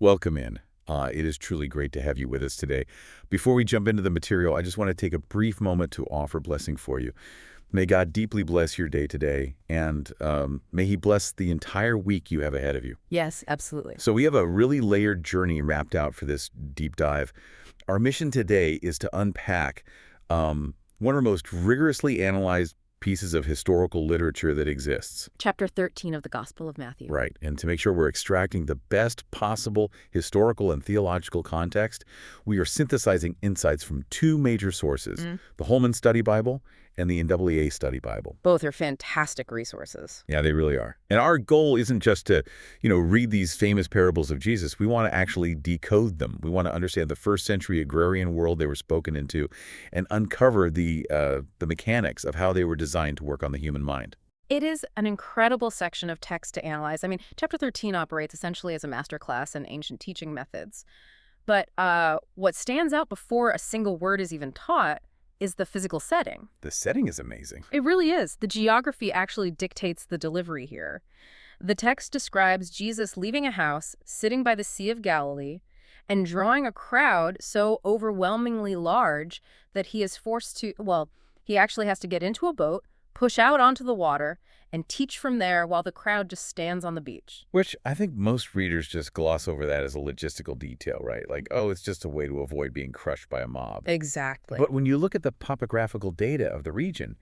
Welcome in. It is truly great to have you with us today. Before we jump into the material, I just want to take a brief moment to offer blessing for you. May God deeply bless your day today, and may He bless the entire week you have ahead of you. Yes, absolutely. So we have a really layered journey mapped out for this deep dive. Our mission today is to unpack one of the most rigorously analyzed pieces of historical literature that exists. Chapter 13 of the Gospel of Matthew. Right, and to make sure we're extracting the best possible historical and theological context, we are synthesizing insights from two major sources, the Holman Study Bible and the NAA Study Bible. Both are fantastic resources. Yeah, they really are. And our goal isn't just to, read these famous parables of Jesus. We want to actually decode them. We want to understand the first century agrarian world they were spoken into and uncover the mechanics of how they were designed to work on the human mind. It is an incredible section of text to analyze. I mean, Chapter 13 operates essentially as a masterclass in ancient teaching methods. But what stands out before a single word is even taught is the physical setting. The setting is amazing. It really is. The geography actually dictates the delivery here. The text describes Jesus leaving a house, sitting by the Sea of Galilee, and drawing a crowd so overwhelmingly large that he is forced to, he actually has to get into a boat, push out onto the water, and teach from there while the crowd just stands on the beach. Which I think most readers just gloss over that as a logistical detail, right? Like, oh, it's just a way to avoid being crushed by a mob. Exactly. But when you look at the topographical data of the region,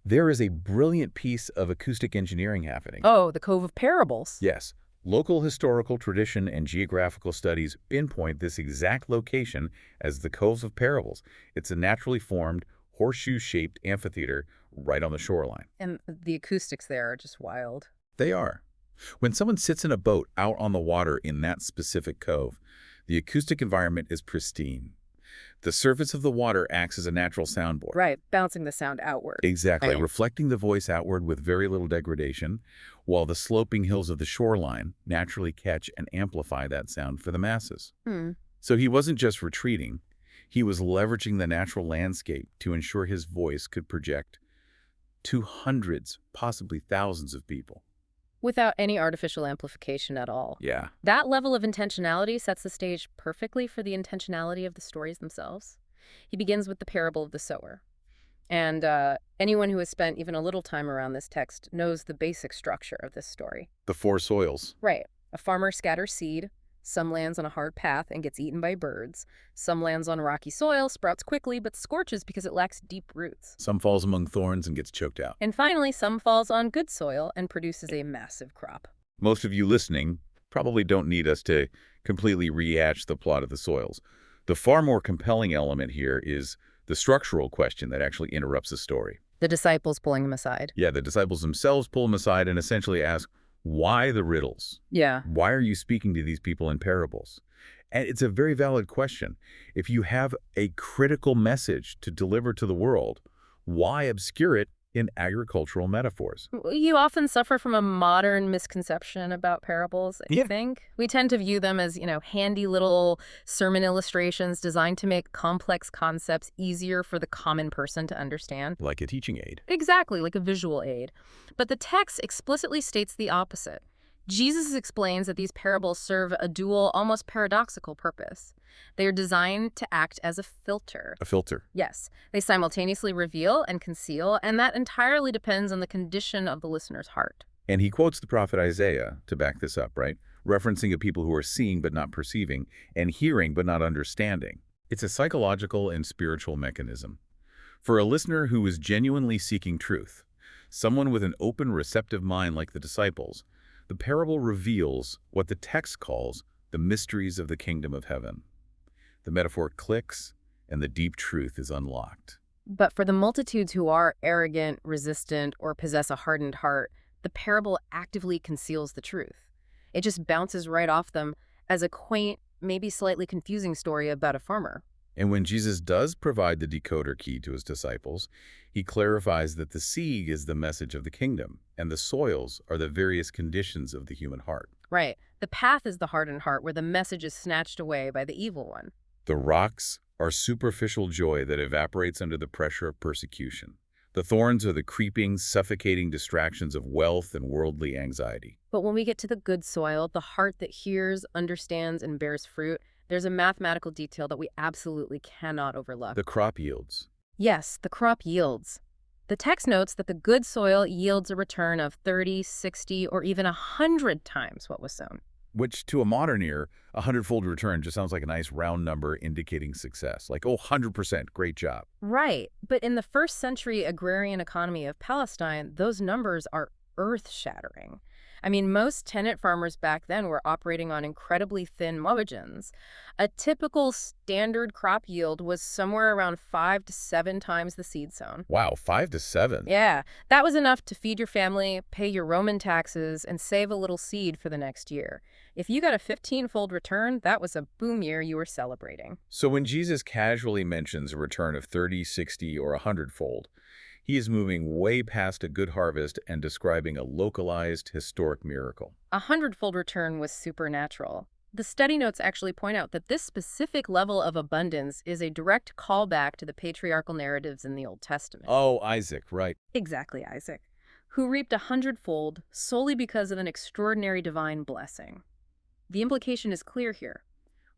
there is a brilliant piece of acoustic engineering happening. Oh, the Cove of Parables. Yes. Local historical tradition and geographical studies pinpoint this exact location as the Cove of Parables. It's a naturally formed, horseshoe-shaped amphitheater right on the shoreline. And the acoustics there are just wild. They are. When someone sits in a boat out on the water in that specific cove, the acoustic environment is pristine. The surface of the water acts as a natural soundboard. Right, bouncing the sound outward. Exactly, Right. reflecting the voice outward with very little degradation, while the sloping hills of the shoreline naturally catch and amplify that sound for the masses. So he wasn't just retreating, he was leveraging the natural landscape to ensure his voice could project to hundreds, possibly thousands of people. Without any artificial amplification at all. Yeah. That level of intentionality sets the stage perfectly for the intentionality of the stories themselves. He begins with the parable of the sower. And anyone who has spent even a little time around this text knows the basic structure of this story. The four soils. Right. A farmer scatters seed. Some lands on a hard path and gets eaten by birds. Some lands on rocky soil, sprouts quickly, but scorches because it lacks deep roots. Some falls among thorns and gets choked out. And finally, some falls on good soil and produces a massive crop. Most of you listening probably don't need us to completely rehash the plot of the soils. The far more compelling element here is the structural question that actually interrupts the story. The disciples pulling him aside. Yeah, the disciples themselves pull him aside and essentially ask, why the riddles? Yeah. Why are you speaking to these people in parables? And it's a very valid question. If you have a critical message to deliver to the world, why obscure it in agricultural metaphors? You often suffer from a modern misconception about parables, I think. We tend to view them as, handy little sermon illustrations designed to make complex concepts easier for the common person to understand. Like a teaching aid. Exactly, like a visual aid. But the text explicitly states the opposite. Jesus explains that these parables serve a dual, almost paradoxical purpose. They are designed to act as a filter. A filter. Yes, they simultaneously reveal and conceal, and that entirely depends on the condition of the listener's heart. And he quotes the prophet Isaiah to back this up, right? Referencing a people who are seeing but not perceiving, and hearing but not understanding. It's a psychological and spiritual mechanism. For a listener who is genuinely seeking truth, someone with an open, receptive mind like the disciples, the parable reveals what the text calls the mysteries of the kingdom of heaven. The metaphor clicks, and the deep truth is unlocked. But for the multitudes who are arrogant, resistant, or possess a hardened heart, the parable actively conceals the truth. It just bounces right off them as a quaint, maybe slightly confusing story about a farmer. And when Jesus does provide the decoder key to his disciples, he clarifies that the seed is the message of the kingdom, and the soils are the various conditions of the human heart. Right. The path is the hardened heart where the message is snatched away by the evil one. The rocks are superficial joy that evaporates under the pressure of persecution. The thorns are the creeping, suffocating distractions of wealth and worldly anxiety. But when we get to the good soil, the heart that hears, understands, and bears fruit, there's a mathematical detail that we absolutely cannot overlook. The crop yields. Yes, the crop yields. The text notes that the good soil yields a return of 30, 60, or even 100 times what was sown. Which, to a modern ear, a hundredfold return just sounds like a nice round number indicating success. Like, oh, 100%, great job. Right, but in the first century agrarian economy of Palestine, those numbers are earth-shattering. I mean, most tenant farmers back then were operating on incredibly thin margins. A typical standard crop yield was somewhere around 5 to 7 times the seed sown. Wow, 5 to 7. Yeah, that was enough to feed your family, pay your Roman taxes, and save a little seed for the next year. If you got a 15-fold return, that was a boom year you were celebrating. So when Jesus casually mentions a return of 30, 60, or a hundredfold, he is moving way past a good harvest and describing a localized, historic miracle. A 100-fold return was supernatural. The study notes actually point out that this specific level of abundance is a direct callback to the patriarchal narratives in the Old Testament. Oh, Isaac, right. Exactly, Isaac, who reaped a 100-fold solely because of an extraordinary divine blessing. The implication is clear here.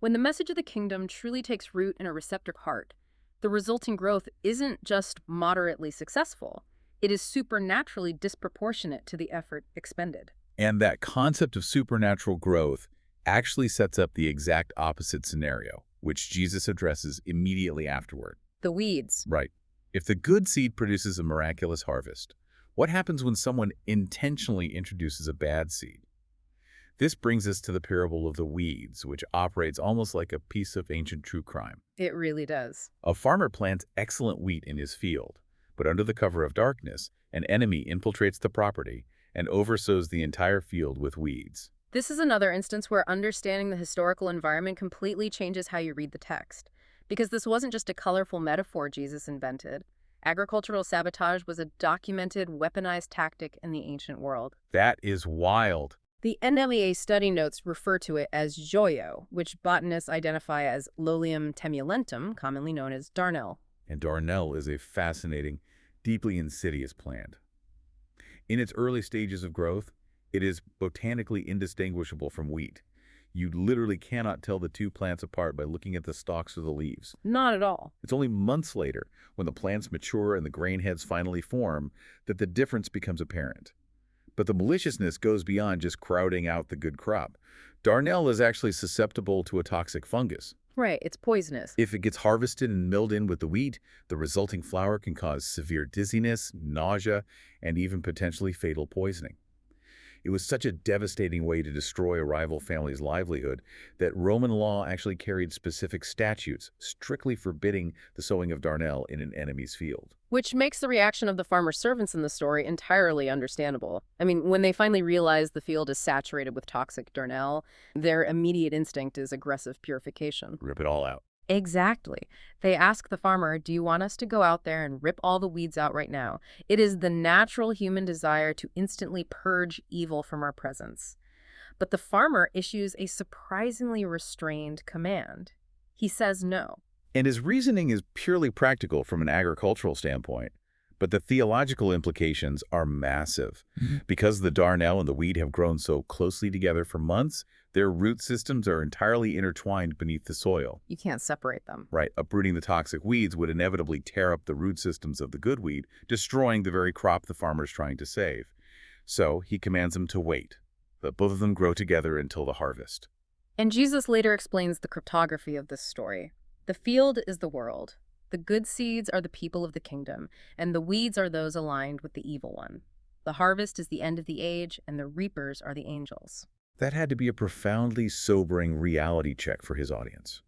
When the message of the kingdom truly takes root in a receptive heart, the resulting growth isn't just moderately successful. It is supernaturally disproportionate to the effort expended. And that concept of supernatural growth actually sets up the exact opposite scenario, which Jesus addresses immediately afterward. The weeds. Right. If the good seed produces a miraculous harvest, what happens when someone intentionally introduces a bad seed? This brings us to the parable of the weeds, which operates almost like a piece of ancient true crime. It really does. A farmer plants excellent wheat in his field, but under the cover of darkness, an enemy infiltrates the property and oversows the entire field with weeds. This is another instance where understanding the historical environment completely changes how you read the text. Because this wasn't just a colorful metaphor Jesus invented. Agricultural sabotage was a documented, weaponized tactic in the ancient world. That is wild. The NAA study notes refer to it as joyo, which botanists identify as Lolium temulentum, commonly known as darnel. And darnel is a fascinating, deeply insidious plant. In its early stages of growth, it is botanically indistinguishable from wheat. You literally cannot tell the two plants apart by looking at the stalks or the leaves. Not at all. It's only months later, when the plants mature and the grain heads finally form, that the difference becomes apparent. But the maliciousness goes beyond just crowding out the good crop. Darnel is actually susceptible to a toxic fungus. Right, it's poisonous. If it gets harvested and milled in with the wheat, the resulting flour can cause severe dizziness, nausea, and even potentially fatal poisoning. It was such a devastating way to destroy a rival family's livelihood that Roman law actually carried specific statutes strictly forbidding the sowing of darnel in an enemy's field. Which makes the reaction of the farmer's servants in the story entirely understandable. I mean, when they finally realize the field is saturated with toxic darnel, their immediate instinct is aggressive purification. Rip it all out. Exactly. They ask the farmer, do you want us to go out there and rip all the weeds out right now? It is the natural human desire to instantly purge evil from our presence. But the farmer issues a surprisingly restrained command. He says no. And his reasoning is purely practical from an agricultural standpoint, but the theological implications are massive. Because the darnel and the wheat have grown so closely together for months, their root systems are entirely intertwined beneath the soil. You can't separate them. Right, uprooting the toxic weeds would inevitably tear up the root systems of the good wheat, destroying the very crop the farmer's trying to save. So he commands them to wait, let both of them grow together until the harvest. And Jesus later explains the cryptography of this story. The field is the world. The good seeds are the people of the kingdom, and the weeds are those aligned with the evil one. The harvest is the end of the age, and the reapers are the angels. That had to be a profoundly sobering reality check for his audience.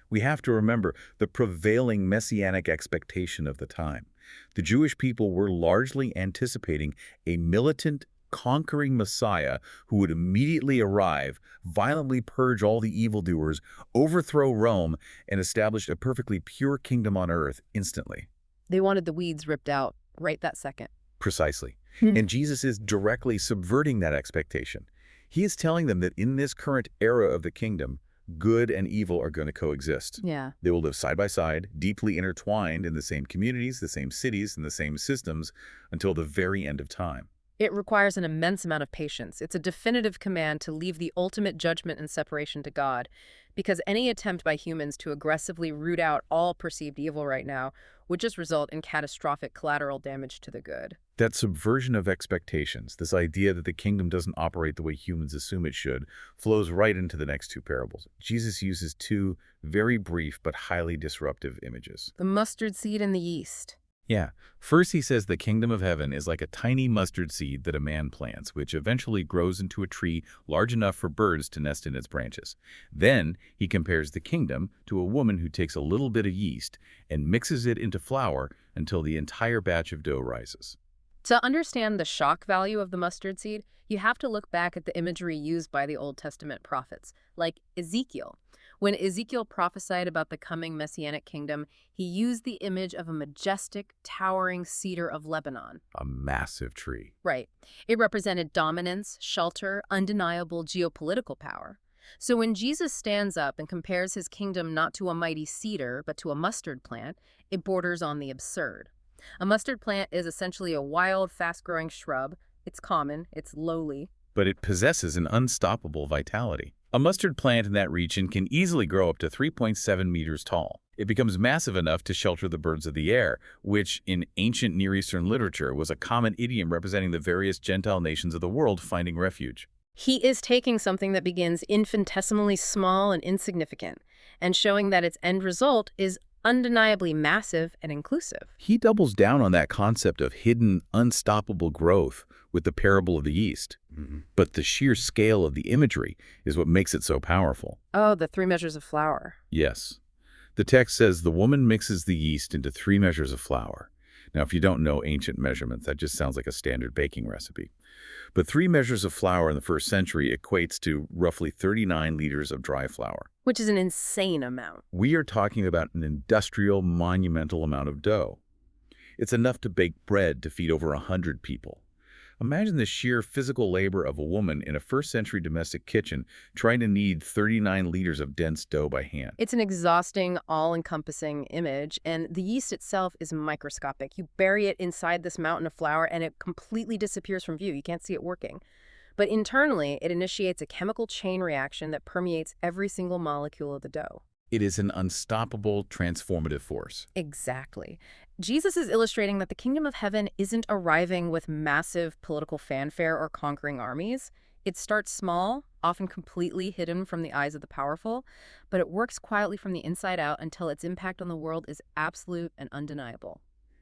We have to remember the prevailing messianic expectation of the time. The Jewish people were largely anticipating a militant, conquering Messiah who would immediately arrive, violently purge all the evildoers, overthrow Rome, and establish a perfectly pure kingdom on earth instantly. They wanted the weeds ripped out right that second. Precisely. And Jesus is directly subverting that expectation. He is telling them that in this current era of the kingdom, Good and evil are going to coexist. Yeah. They will live side by side, deeply intertwined in the same communities, the same cities, and the same systems until the very end of time. It requires an immense amount of patience. It's a definitive command to leave the ultimate judgment and separation to God, because any attempt by humans to aggressively root out all perceived evil right now would just result in catastrophic collateral damage to the good. That subversion of expectations, this idea that the kingdom doesn't operate the way humans assume it should, flows right into the next two parables. Jesus uses two very brief but highly disruptive images. The mustard seed and the yeast. Yeah. First, he says the kingdom of heaven is like a tiny mustard seed that a man plants, which eventually grows into a tree large enough for birds to nest in its branches. Then, he compares the kingdom to a woman who takes a little bit of yeast and mixes it into flour until the entire batch of dough rises. To understand the shock value of the mustard seed, you have to look back at the imagery used by the Old Testament prophets, like Ezekiel. When Ezekiel prophesied about the coming messianic kingdom, he used the image of a majestic, towering cedar of Lebanon. A massive tree. Right. It represented dominance, shelter, undeniable geopolitical power. So when Jesus stands up and compares his kingdom not to a mighty cedar, but to a mustard plant, it borders on the absurd. A mustard plant is essentially a wild, fast-growing shrub. It's common, it's lowly. But it possesses an unstoppable vitality. A mustard plant in that region can easily grow up to 3.7 meters tall. It becomes massive enough to shelter the birds of the air, which in ancient Near Eastern literature was a common idiom representing the various Gentile nations of the world finding refuge. He is taking something that begins infinitesimally small and insignificant, and showing that its end result is undeniably massive and inclusive. He doubles down on that concept of hidden, unstoppable growth with the parable of the yeast. But the sheer scale of the imagery is what makes it so powerful. Oh, the 3 measures of flour. Yes. The text says the woman mixes the yeast into 3 measures of flour. Now, if you don't know ancient measurements, that just sounds like a standard baking recipe. But 3 measures of flour in the first century equates to roughly 39 liters of dry flour. Which is an insane amount. We are talking about an industrial, monumental amount of dough. It's enough to bake bread to feed over 100 people. Imagine the sheer physical labor of a woman in a first-century domestic kitchen trying to knead 39 liters of dense dough by hand. It's an exhausting, all-encompassing image, and the yeast itself is microscopic. You bury it inside this mountain of flour, and it completely disappears from view. You can't see it working. But internally, it initiates a chemical chain reaction that permeates every single molecule of the dough. It is an unstoppable, transformative force. Exactly. Jesus is illustrating that the kingdom of heaven isn't arriving with massive political fanfare or conquering armies. It starts small, often completely hidden from the eyes of the powerful, but it works quietly from the inside out until its impact on the world is absolute and undeniable.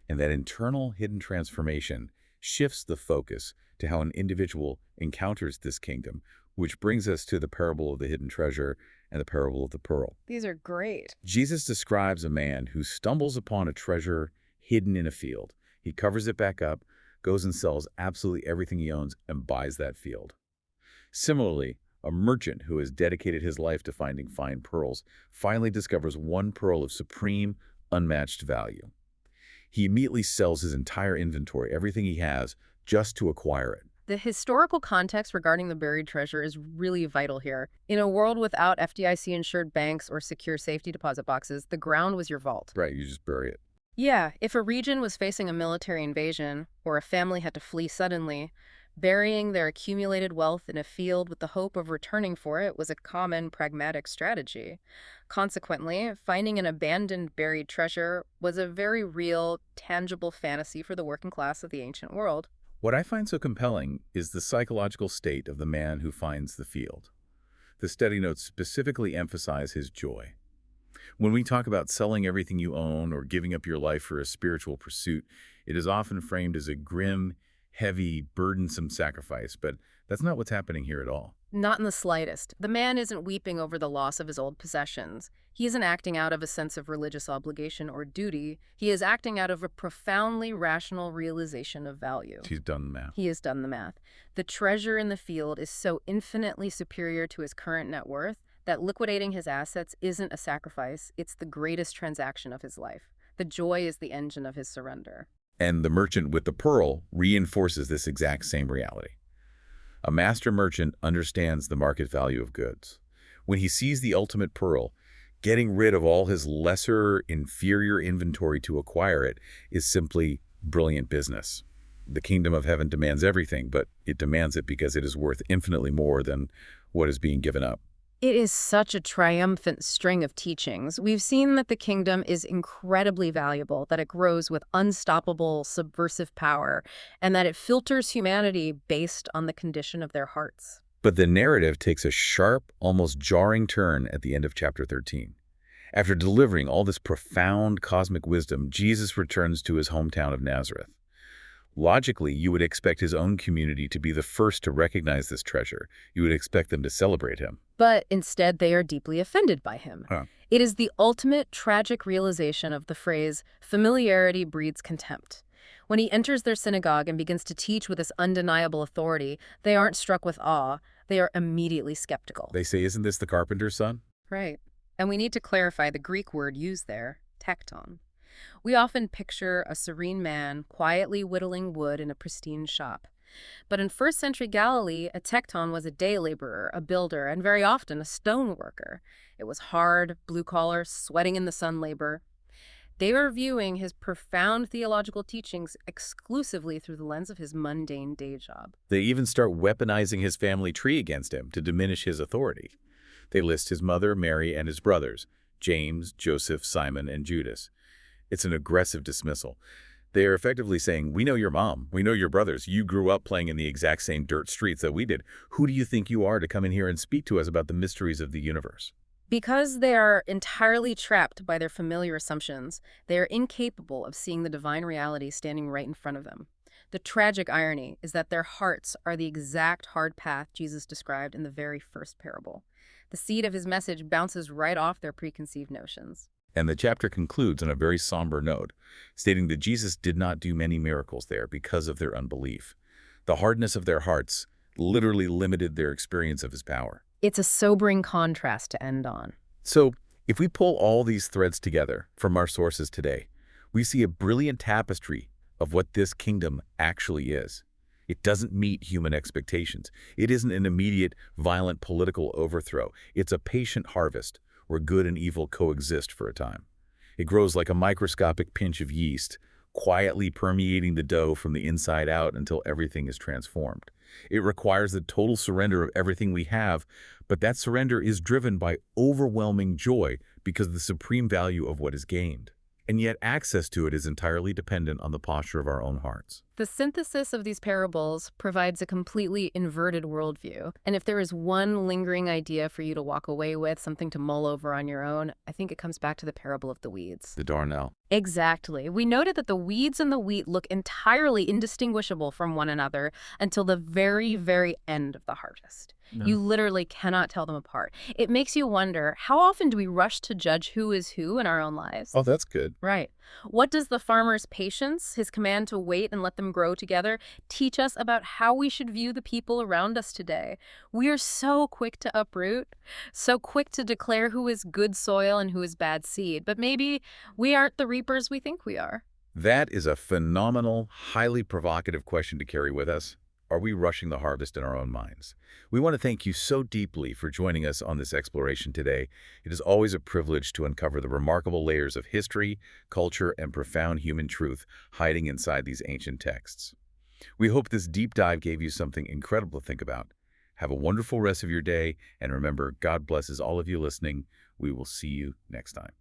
And that internal hidden transformation shifts the focus to how an individual encounters this kingdom, which brings us to the parable of the hidden treasure and the parable of the pearl. These are great. Jesus describes a man who stumbles upon a treasure hidden in a field. He covers it back up, goes and sells absolutely everything he owns, and buys that field. Similarly, a merchant who has dedicated his life to finding fine pearls finally discovers one pearl of supreme, unmatched value. He immediately sells his entire inventory, everything he has, just to acquire it. The historical context regarding the buried treasure is really vital here. In a world without FDIC-insured banks or secure safety deposit boxes, the ground was your vault. Right, you just bury it. Yeah, if a region was facing a military invasion, or a family had to flee suddenly, burying their accumulated wealth in a field with the hope of returning for it was a common pragmatic strategy. Consequently, finding an abandoned buried treasure was a very real, tangible fantasy for the working class of the ancient world. What I find so compelling is the psychological state of the man who finds the field. The study notes specifically emphasize his joy. When we talk about selling everything you own or giving up your life for a spiritual pursuit, it is often framed as a grim, heavy, burdensome sacrifice, but that's not what's happening here at all. Not in the slightest. The man isn't weeping over the loss of his old possessions. He isn't acting out of a sense of religious obligation or duty. He is acting out of a profoundly rational realization of value. He's done the math. He has done the math. The treasure in the field is so infinitely superior to his current net worth that liquidating his assets isn't a sacrifice. It's the greatest transaction of his life. The joy is the engine of his surrender. And the merchant with the pearl reinforces this exact same reality. A master merchant understands the market value of goods. When he sees the ultimate pearl, getting rid of all his lesser, inferior inventory to acquire it is simply brilliant business. The kingdom of heaven demands everything, but it demands it because it is worth infinitely more than what is being given up. It is such a triumphant string of teachings. We've seen that the kingdom is incredibly valuable, that it grows with unstoppable, subversive power, and that it filters humanity based on the condition of their hearts. But the narrative takes a sharp, almost jarring turn at the end of chapter 13. After delivering all this profound cosmic wisdom, Jesus returns to his hometown of Nazareth. Logically, you would expect his own community to be the first to recognize this treasure. You would expect them to celebrate him. But instead, they are deeply offended by him. Huh. It is the ultimate tragic realization of the phrase, familiarity breeds contempt. When he enters their synagogue and begins to teach with this undeniable authority, they aren't struck with awe. They are immediately skeptical. They say, "Isn't this the carpenter's son?" Right. And we need to clarify the Greek word used there, tekton. We often picture a serene man quietly whittling wood in a pristine shop. But in first-century Galilee, a tekton was a day laborer, a builder, and very often a stone worker. It was hard, blue-collar, sweating in the sun labor. They were viewing his profound theological teachings exclusively through the lens of his mundane day job. They even start weaponizing his family tree against him to diminish his authority. They list his mother, Mary, and his brothers, James, Joseph, Simon, and Judas. It's an aggressive dismissal. They are effectively saying, "We know your mom. We know your brothers. You grew up playing in the exact same dirt streets that we did. Who do you think you are to come in here and speak to us about the mysteries of the universe?" Because they are entirely trapped by their familiar assumptions, they are incapable of seeing the divine reality standing right in front of them. The tragic irony is that their hearts are the exact hard path Jesus described in the very first parable. The seed of his message bounces right off their preconceived notions. And the chapter concludes on a very somber note, stating that Jesus did not do many miracles there because of their unbelief. The hardness of their hearts literally limited their experience of his power. It's a sobering contrast to end on. So, if we pull all these threads together from our sources today, we see a brilliant tapestry of what this kingdom actually is. It doesn't meet human expectations. It isn't an immediate, violent political overthrow. It's a patient harvest where good and evil coexist for a time. It grows like a microscopic pinch of yeast, quietly permeating the dough from the inside out until everything is transformed. It requires the total surrender of everything we have, but that surrender is driven by overwhelming joy because of the supreme value of what is gained. And yet access to it is entirely dependent on the posture of our own hearts. The synthesis of these parables provides a completely inverted worldview. And if there is one lingering idea for you to walk away with, something to mull over on your own, I think it comes back to the parable of the weeds. The darnel. Exactly. We noted that the weeds and the wheat look entirely indistinguishable from one another until the very, very end of the harvest. No. You literally cannot tell them apart. It makes you wonder, how often do we rush to judge who is who in our own lives? Oh, that's good. Right. What does the farmer's patience, his command to wait and let them grow together, teach us about how we should view the people around us today? We are so quick to uproot, so quick to declare who is good soil and who is bad seed, but maybe we aren't the reapers we think we are. That is a phenomenal, highly provocative question to carry with us. Are we rushing the harvest in our own minds? We want to thank you so deeply for joining us on this exploration today. It is always a privilege to uncover the remarkable layers of history, culture, and profound human truth hiding inside these ancient texts. We hope this deep dive gave you something incredible to think about. Have a wonderful rest of your day, and remember, God blesses all of you listening. We will see you next time.